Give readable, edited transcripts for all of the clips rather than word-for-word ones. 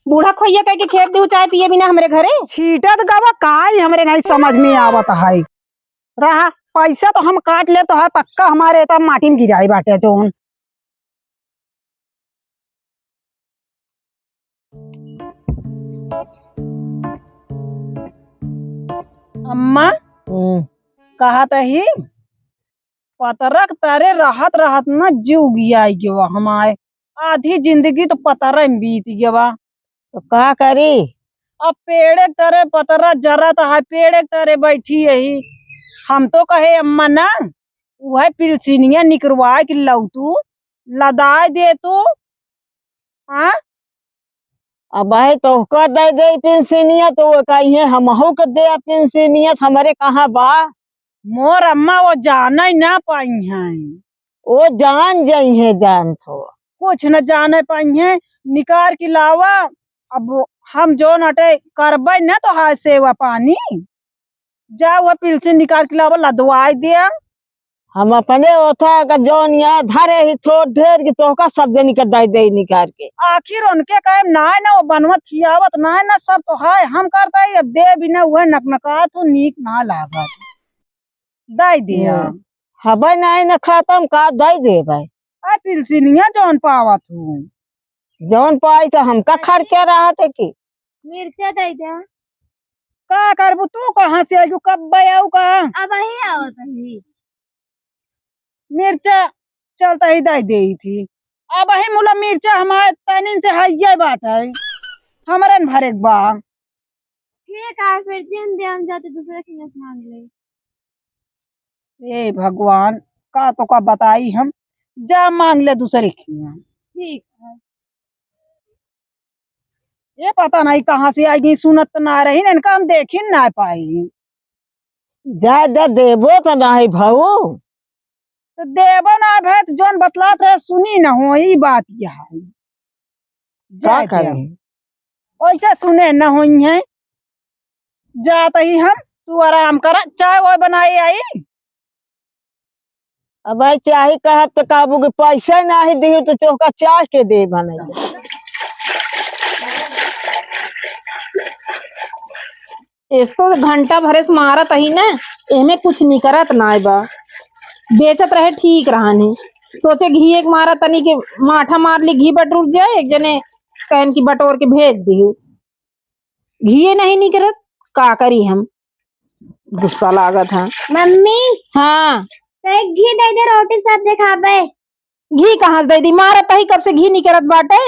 बूढ़ा खोइया कह के खेत दू चाय पिए बिना हमरे घरे। छीटत गवा काई हमरे नहीं समझ में आवत है। रहा पैसा तो हम काट ले तो है पक्का हमारे तो माटी में गिराई बाटे जोन। अम्मा कहा ही पतरक तारे राहत राहत न जीव गया गवा हमारे आधी जिंदगी तो पतरा में बीत गवा। तो का करी? अब पेड़े तरे पतरा जरत है पेड़े तरे बैठी यही। हम तो कहे अम्मा ना वह पिलसिनिया निकरवा के लौटू लदाए दे तू। हाँ अब है तो का दे दे पेंसिनिया तो वो कहिए हमहू के दे पेंसिनिया हमारे कहाँ बा। मोर अम्मा वो जाना ही ना पाई हैं। वो जान जाई है जान तो कुछ न जाने पाई हैं निकार के लावा। अब हम जो नटे करबे न तो हाथ सेवा पानी जा वह पिलसिन निकाल के लावा लदवाई दिया। हम अपने ओथा का जोन यहाँ धरे ही थोड़ ढेर की तो का सब जन के दे दे निकाल के। आखिर उनके कहे ना ना वो बनवत खियावत ना ना सब तो है हम करता है अब दे बिना वह नकनका तो नीक ना लागत दे दिया। हबे नहीं न खत्म का दे दे भाई आ पिलसिनिया जौन पावत हूँ जौन पाई तो हम का खड़ के रहा थे कि मिर्चा दे दे। का करबू तू कहाँ से आयु कब आऊ कहा अब ही आवत है। मिर्चा चलता ही दे दे थी। अब ही मुला मिर्चा हमारे तनिन से हइये बाट है हमारे न भरे बा। ठीक है फिर दिन दे हम जाते दूसरे के पास मांग ले। ए भगवान का तो का बताई हम जा मांग ले दूसरे की। ठीक है। ये पता नहीं कहाँ से आएगी सुनत ना रही इनका हम देख ही ना पाई। ज्यादा देबो तो नहीं भाऊ तो देवो ना भैत जोन बतलात रहे सुनी न हो ई बात यह है। क्या करें वैसे सुने न हुई है जात ही हम तू आराम कर चाय वो बनाई आई। अब भाई चाहे कहब तो काबू के पैसा नहीं दी तो चौका चाह के दे बने। इस तो घंटा भरे से मारत ही ना एमे कुछ नहीं करत ना बा बेचत रहे ठीक रहने सोचे घी एक मारा तनी के माठा मार ली घी बटोर जाए एक जने कहन की बटोर के भेज दी घी नहीं करत का करी हम गुस्सा लागत है। मम्मी हाँ घी दे दे रोटी साथ दे खाबे। घी कहाँ दे दी मारत ही कब से घी नहीं करत बाटे।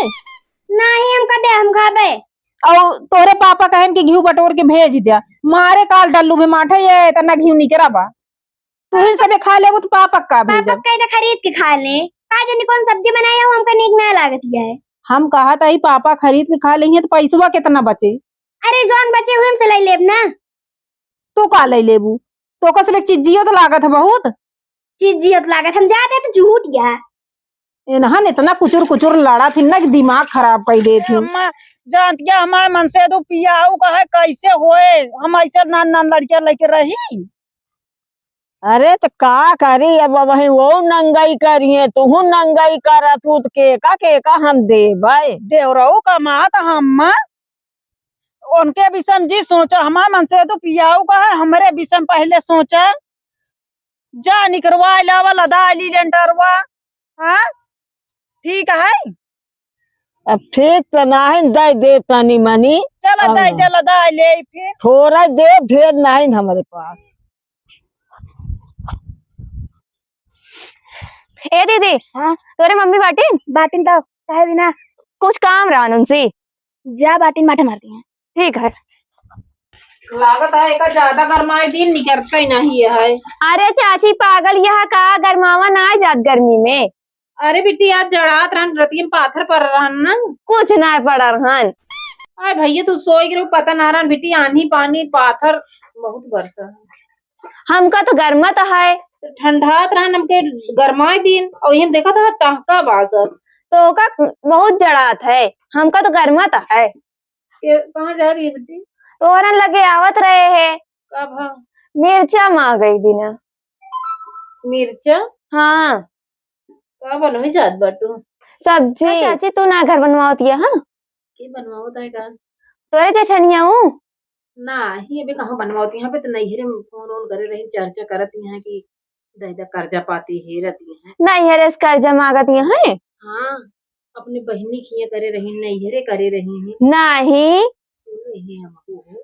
नहीं हम कदे हम खाबे और तोरे पापा कहन की घी बटोर के भेज दिया मारे काल डल्लू में माठा ये तना घी नहीं करा बा तू इन सबे खा ले तो पापा का भेज पापा कहीं तो खरीद के खा ले का जाने कौन सब्जी बनाई है हमका नीक ना लागत है। हम कहा था ही पापा खरीद के खा लेंगे तो पैसवा कितना बचे। अरे जौन बचे हुए हमसे ले लेब ना। तो का ले लेबू तो का सब एक चीजियो तो लागत है बहुत चीजियत लागत हम जाते तो झूठ गया। इन्हन इतना कुचुर कुचुर लड़ा थी ना कि दिमाग खराब कर दे थी। जानतिया हमारे मन से तो पियाऊ का है कैसे होए हम ऐसे नान नान लड़कियां लेके रही। अरे तो का करी अब वही वो नंगाई करिए तू नंगाई करा तू तो के का हम दे भाई देवराऊ का मात हम उनके विषम जी सोचा हमारे मन से तो पियाऊ का है हमारे विषम पहले सोचा जा निकरवा लावा लदा ली लेंटरवा। हाँ ठीक है अब ठीक तो नहीं दे दे तनी मनी चला दे दे लदा ले फिर थोड़ा दे ढेर नहीं हमारे पास। ए दीदी हाँ तोरे मम्मी बाटिन बाटिन तो कहे बिना कुछ काम रहा उनसे जा बाटिन माठे मारती हैं। ठीक है। लागत है का ज्यादा गरमाए दिन निकलता ही नहीं है। अरे चाची पागल यहाँ का गरमावा ना जात गर्मी में। अरे बेटी आज जड़ात रहन रतियम पाथर पर रहन ना कुछ ना पड़ा रहन। अरे भैया तू सोई गिरो पता ना रहन बेटी आंधी पानी पाथर बहुत बरसा हमका तो गर्मत है ठंडात रहन हमके गरमाए दिन और ये देखा था टहका बासर तो का बहुत जड़ात है हमका तो गर्मत है। कहाँ जा रही है बेटी तोरन लगे आवत रहे है कब हाँ मिर्चा मांग गई दिना मिर्चा हाँ का बनवी जात बाटू सब्जी चाची तू ना घर बनवाती है। हाँ के बनवाओ का तोरे जेठनिया हूँ। ना ही अभी कहाँ बनवाती यहाँ पे तो नहीं रे फोन वोन करे रही चर्चा करत यहाँ की दादा कर्जा पाती ही रहती है। नहीं है रेस कर्जा मांगत है। हाँ अपनी बहनी खिए करे रही नैहरे करे रही है नहीं सुने ही हमको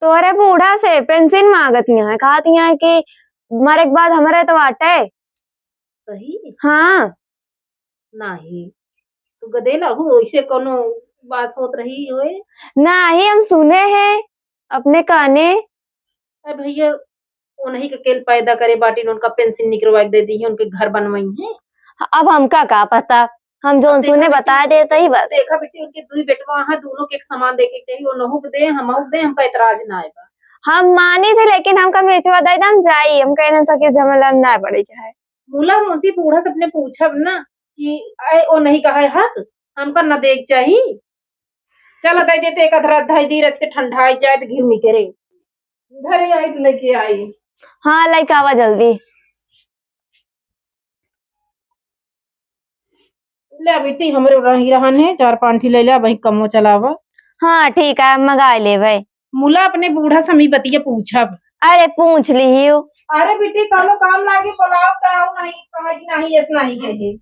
तोरे बूढ़ा से पेंशन मांगत है, कहती है कि मरे के बाद हमारे तो बाटे। सही हाँ नहीं तो गदे लागू ऐसे कोनो बात होत रही होए। नहीं हम सुने हैं अपने काने। अरे भैया वो नहीं के केल पैदा करे बाटी ने उनका पेंशन निकलवा के दे दी है उनके घर बनवाई है। अब हमका का पता, हम जो सुने बता देते ही बस। देखा बेटी उनके दुई बेटवा हैं दोनों के एक समान देखे के चाहिए वो नहुक दे हम दे हमका एतराज ना आएगा। हम मानी थे लेकिन हमका बेचवा दे हम जाई, हम कह ना सके झमेला में ना पड़े क्या है। मूला मुंशी बूढ़ा से अपने पूछब ना कि आए वो नहीं कहा है हक हमका न देख चाहिए। चल दे देते एक अधरा ढाई दी रच के ठंडा जाए तो घी निकरे घरे आई तो लेके आई। हाँ लाइक आवा जल्दी। ले बेटी हमरे रही रहन है 4-5 ले ले वही कमो चलावा। हाँ ठीक है मंगा ले भाई। मूला अपने बूढ़ा समी बतिया पूछब। अरे पूछ ली हूँ। अरे बेटी कमो काम लागे बुलाओ ताऊ नहीं कहा कि नहीं ऐसा नहीं कहे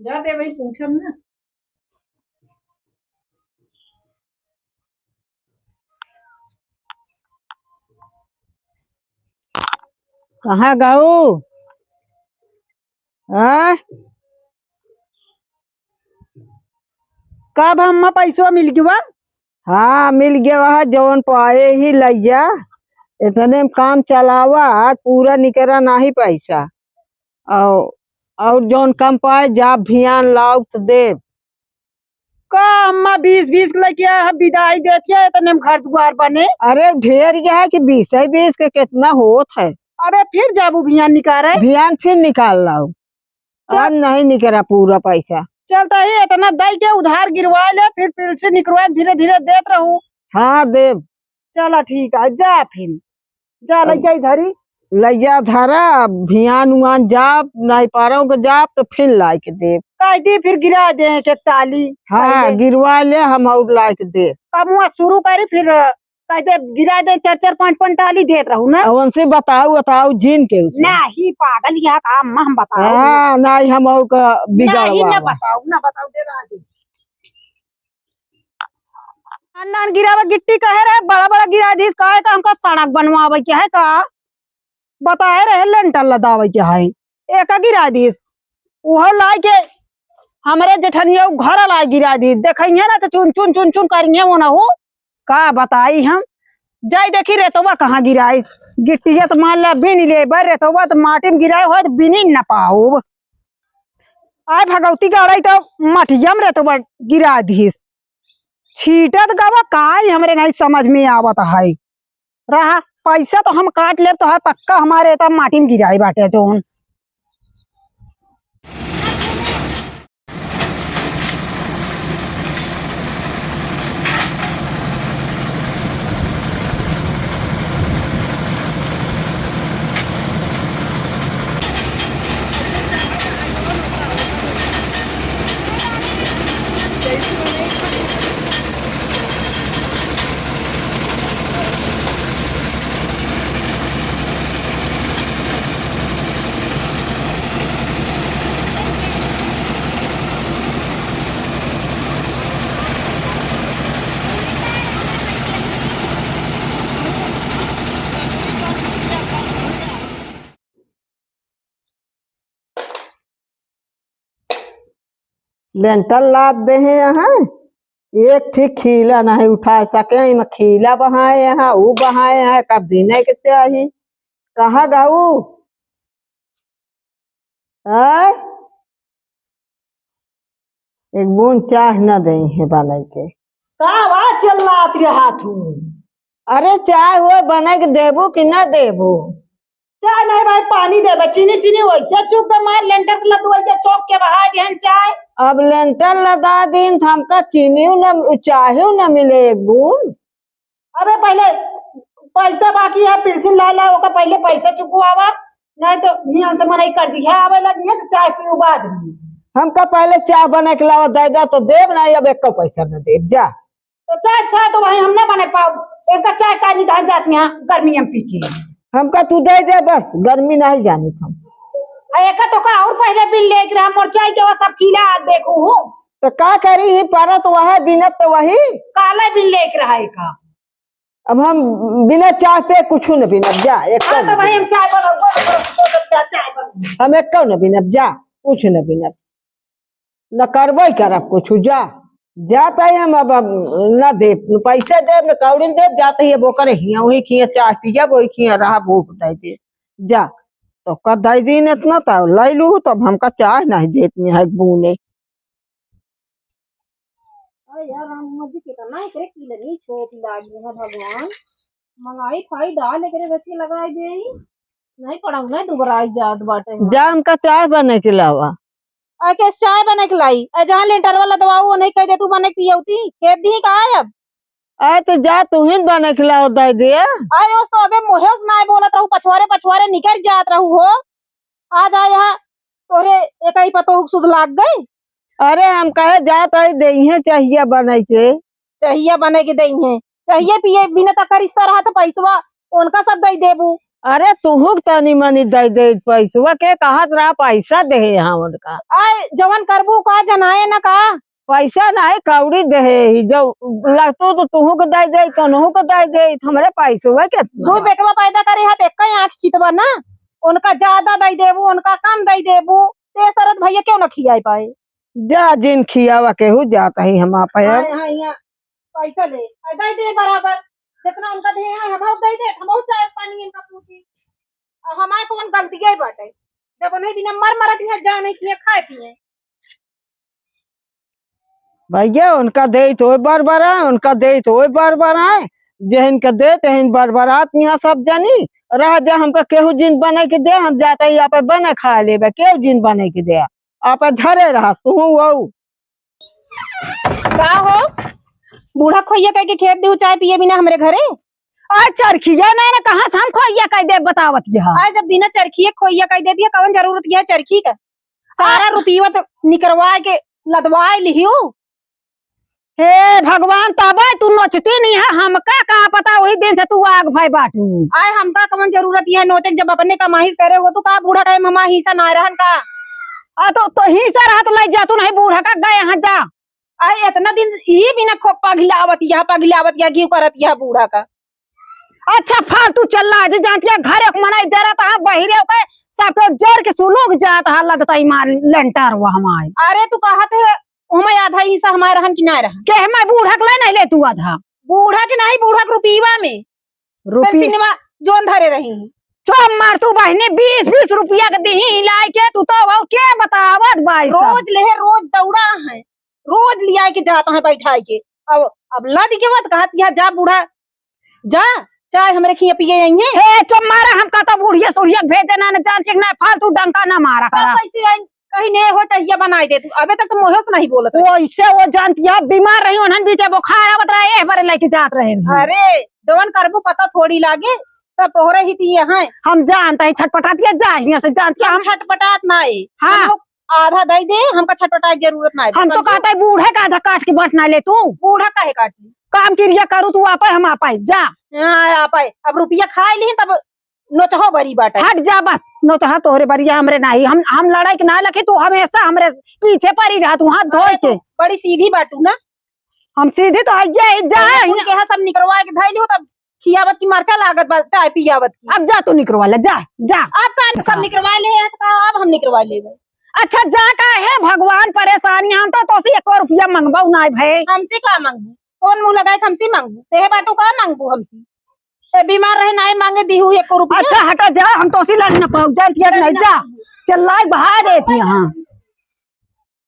जा दे भाई पूछब ना। कहाँ गऊ? हाँ कब हम पैसवा मिल गया? हाँ मिल गया वहाँ जौन पाए ही लैया इतने में काम चलावा पूरा निकरा नहीं पैसा और जौन कम पाए जा भियान लाओ तो दे। का अम्मा 20-20 लेके विदाई देती है इतने में घर द्वार बने। अरे ढेर यह है कि 20 के कितना होत है। अबे फिर जाबू भियान निकाले भियान फिर निकाल लाओ आज नहीं निकरा पूरा पैसा। चलता ही इतना दई के उधार गिरवा ले फिर से निकलवा धीरे धीरे देत रहूं। हाँ देव। चला ठीक है जा फिर जा ले जाई धरी लैया धरा भियान उआन जाप नहीं पा रहा हूँ जाप तो फिर ला के दे कहती फिर गिरा दे के ताली। हाँ गिरवा ले हम और ला के दे। अब वहाँ शुरू करी फिर कहते गिरा दे 4-4-5 टाली देत रहूं ना। उनसे बताओ जिन के उसे नहीं पागल यह काम हम बताओ। हाँ नहीं हम नहीं बिगड़वा ना बताओ दे रहा दे नान गिरावा गिट्टी कहे रहे बड़ा बड़ा गिरा दी कहे का हमका सड़क बनवावे क्या है का बताए रहे लेंटर लदावे क्या है एक गिरा दी वह ला के हमारे जेठनिया घर ला गिरा दी देखिए ना तो चुन चुन करिए वो ना हो का बताई हम जाई देखी रेतवा कहाँ गिराई गिट्टिया तो मान ला बिन ले बर रेतवा तो माटी में गिराए हो तो बिनी न पाओ आय भगवती गाड़ी तो मठिया में रेतवा गिरा दी छीटत गवा काय हमरे नहीं समझ में आवत है रहा पैसा तो हम काट ले तो है पक्का हमारे तब माटी में गिराई बाटे जोन। लेंटर लाद दे हैं यहाँ एक ठीक खीला नहीं उठा सके इमा खीला बहाए यहाँ वो बहाए यहाँ कब नहीं के चाहिए कहाँ गाऊ एक बूंद चाह न दे है बना के का आवाज चल रहा तू? अरे चाय वो बना के देबू कि न देबू? चाय नहीं भाई पानी दे चीनी वैसे चुप के मार लेंटर लदवाई चौक के बहा देहन चाय। अब लेंटर लदा दिन हमका चीनी न चाहे न मिले एक बूंद। अबे पहले पैसा बाकी है पेंशन ला ओका पहले पैसा चुकवावा नहीं तो यहाँ से मनाई कर दिया आवे लगी है तो चाय पीऊ बाद में हमका पहले चाय बना के लावा दे दा तो देव नहीं, अब एक पैसा न दे जा। तो चाय सा तो भाई हम ना बने पाओ, एक चाय का निकाल जाती हैं गर्मी में पी के। हमका तू दे दे बस, गर्मी नहीं जानी हम। एक तो का और पहले बिल लेके रहा मोर चाय के वो सब किला देखू हूँ, तो का करी ही पारा तो वह बिनत तो वही। काला बिल लेके रहा है का। अब हम बिना चाय पे कुछ न बिनब जा, एक हाँ तो भाई हम चाय बनाओ, चाय बनाओ। हम एक न बिनब जा, कुछ न बिनब, न करबे करब कुछ जा। जाता ही हम अब न दे पैसे दे न कौड़ी दे, जाते ही वो करे हिया वही खिया चाय पिया वही खिया रहा भूख दे दे जा। तो कदाई दिन इतना तो लै लू, तब हमका चाय नहीं देती है बूने। यार हम कितना एकरे किलनी छोट लागी है भगवान, मंगाई खाई डाल एकरे बच्चे लगाई दे नहीं पड़ा नहीं दुबराई जात बाटे। जा हमका चाय बने के लावा। आ के चाय बने के लाई, आ जहां लेटर वाला दवाऊ वो नहीं कह दे तू बने के पियौती खेत दी का अब। आए तो जा तू ही बने के लाओ दे दे। आए उस तो अबे मोहे उस नाय बोलत रहू, पछवारे पछवारे निकल जात रहू हो। आज आ यहाँ तोरे एक ही पतो सुध लाग गई। अरे हम कहे जात आई दे चाहिए बने के, चाहिए बने के दई है, चाहिए पिए बिना तक रिश्ता रहा तो पैसवा उनका सब दई देबू। अरे तू तनी मनी दे दे पैसवा के कहत रहा पैसा दे यहाँ उनका। आए जवन करबू का जनाए न का पैसा नहीं कौड़ी दे, जो लगतो तो तू के दे दे, तनहू के दे दे, हमरे पैसवा कितना। दो बेटवा पैदा करे हाथ एक ही आंख चितवा ना, उनका ज्यादा दई देबू उनका कम दई देबू, ते शरत भैया क्यों न खियाई पाए। जा जिन खियावा केहू जाता ही हम आप हाँ यहाँ पैसा दे दई दे बराबर जितना उनका दे हम दई दे, हम चाय पानी इनका पूछी हमारे कौन गलती है बाटे जब नहीं बिना मर मरत यहाँ जा नहीं किए खाए पिए। भैया उनका दे तो बार बार आए, उनका दे तो बार बार आए, जहन के दे तहन बार बार आत यहाँ सब जानी रह जा। हमका केहू जिन बने के दे, हम जाते ही आप बने खा लेबे, केहू जिन बने के दे आप धरे रहा तू वो का हो बूढ़ा खोइया कह के खेत दे चाय पिए बिना हमरे घरे। आज चरखिया नहीं ना कहाँ से हम खोइया कह दे बतावत यहाँ। आज जब बिना चरखिए खोइया कह दे दिया कौन जरूरत है चरखी का, सारा रुपया तो निकलवा के लदवा लिहियो। हे भगवान तबे तू नोचती नहीं है, हमका का पता वही दिन से तू आग भाई बाटू। आए हमका कौन जरूरत है नोचक, जब अपने कमाई करे हो तो का बूढ़ा कहे ममा हिस्सा ना रहन का। तो ही से रात ले जा तू नहीं बूढ़ा का गए यहाँ जा। आए इतना दिन ही बिना खो पगलावत या घी करत या बूढ़ा का। अच्छा फालतू चल रहा है जानती है घर एक मनाई जरा था बहिरे के सबके जर के सुलोग जात हा लगता ही मार लेंटर हुआ हमारे। अरे तू कहत है उमे आधा हिस्सा हमारे रहन कि ना रहन के मैं बूढ़ा के नहीं ले तू आधा बूढ़ा के नहीं बूढ़ा के रुपीवा में पेंशनवा जोन धरे रही चोम मार तू बहने 20-20 रुपया के दी लाई के तू तो वो के बतावत भाई रोज ले रोज दौड़ा है, रोज लिया के जाता है बैठाई के। अब लद के बात कहत यहाँ जा बूढ़ा जा चाय हमरे खिया पिए यही है। हे चुप मारा हम कहता बुढ़िया सुढ़िया भेजे ना जानती ना फालतू डंका ना मारा करा। पैसे कहीं नहीं हो चाहिए बनाई दे तू, अबे तक तो मोहे से नहीं बोलत वो इससे वो जानती है बीमार रही उन्हन बीच बुखार आवत रहे बारे लेके जात रहे। अरे जवन करबू पता थोड़ी लागे सब तोहरे ही दिए हैं। हम जानते हैं छटपटा दिया जा यहाँ से जानती हम छटपटात ना है। हाँ आधा दे दे हमका छटपटाए जरूरत ना है। हम तो कहता है बूढ़े का आधा काट के बांटना ले तू बूढ़ा काहे काटी काम क्रिया करू तू आप हम आप जा आप अब रुपया खाए ली तब नोचहो बरी बाटा हट जा बस नोचहा तोहरे बरिया हमरे नहीं हम लड़ाई के ना लखे तू हमेशा हमरे पीछे पड़ी रहा तू हाथ धोए के बड़ी सीधी बाटू ना हम सीधी तो आइए जा के सब निकलवा के धैली हो तब खियावत की मरचा लागत चाय पियावत की। अब जा तू निकलवा ले जा जा अब का सब निकलवा ले अब हम निकलवा ले। अच्छा जा का है भगवान परेशानी हम तो से 1 रुपया मंगबा ना भाई हमसे का मांगू कौन मुंह लगाए हमसे मांगू तेहे बाटू का मांगू हमसे बीमार रहे ना मांगे दी हूँ 1 रुपया। अच्छा हटा जा हम तो लड़ न पाऊ जानती है नहीं जा चल बहा देती यहाँ